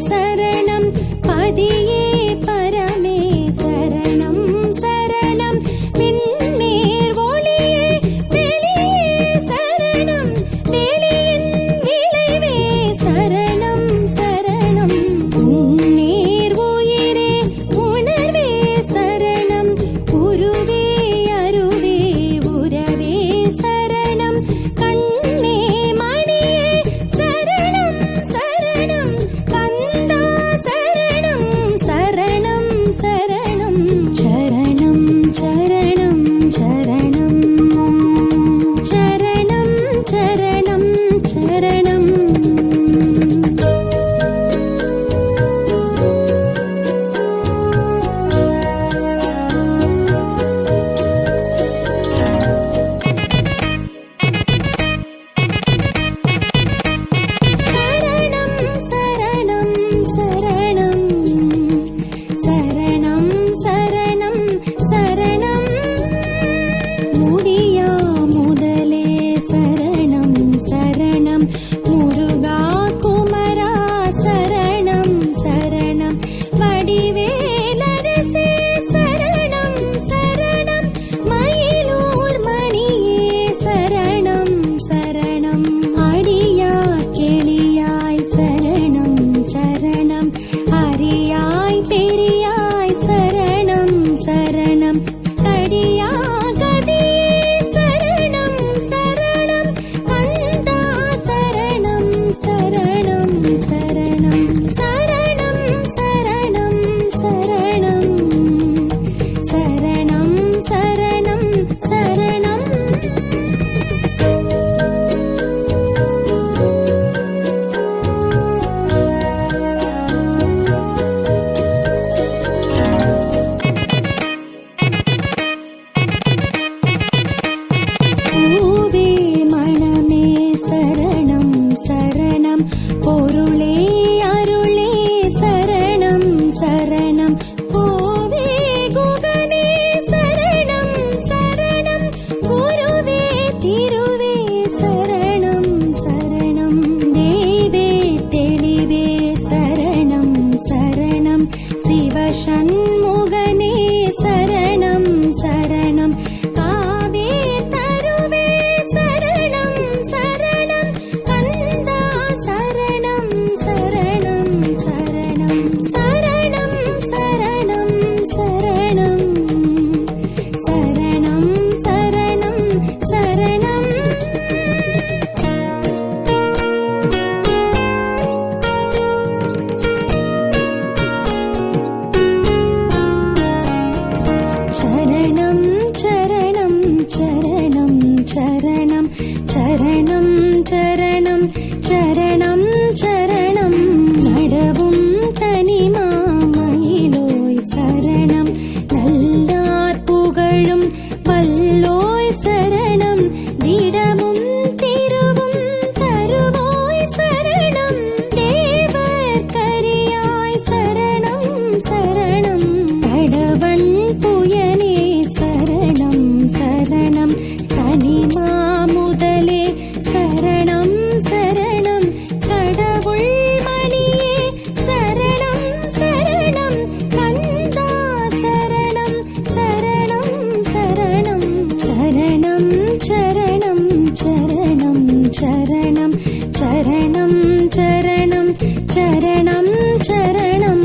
சரணம் பதியே பரமே சரணம் சரணம் விண்ணேர் ஒளியே வெளியே சரணம் வெளியின் விளைவே சரணம் சரணம் உன்னேர் உயிரே உணர்வே சரணம் உருவே அருவே உறவே சரணம் கண்ணே மணியே சரணம் சரணம் கந்தா சரணம் சரணம் சரணம் சரணம் சரணம் சரணம் சரணம் சரணம் சரணம் சரணம் சரணம் முடியா முதலே சரணம் சரணம் முருகா குமரா சரணம் சரணம் வடிவேலரசே சரணம் சரணம் மயிலூர் மணியே சரணம் சரணம் அடியார் கெளியாய் சரணம் சரணம் அரியாய் பெரியாய் சரணம் சரணம் கடியாகதியே சரணம் சரணம் கந்தா சரணம் சரணம் சரணம் சரணம் சரணம் சரணம் சரணம் சரணம் சரணம் பூவே மணமே சரணம் சரணம் பொருளே அருளே சரணம் சரணம் பூவே குகனே சரணம் சரணம் குருவே திருவே சரணம் சரணம் தேவே தெளிவே சரணம் சரணம் சிவசண்முகனே சரணம் சரணம் காவே தருவே சரணம் சரணம் கந்தா சரணம் சரணம் சரணம் சரணம் சரணம் சரணம் சரணம் சரணம் சரணம் சரணம் சரணம் சரணம் சரணம் சரணம் சரணம் சரணம் நடவும் தனிமாமயிலோய் சரணம் நல்லார் புகழும் வல்லோய் சரணம் திடமும் திருவும் தருவோய் சரணம் தேவர் கரியாய் சரணம் சரணம் கடவன் புயனே சரணம் சரணம் தனிமா முதலே சரணம் சரணம் கடவுள் மணியே சரணம் சரணம் கந்தா சரணம் சரணம் சரணம் சரணம் சரணம் சரணம் சரணம் சரணம் சரணம் சரணம் சரணம்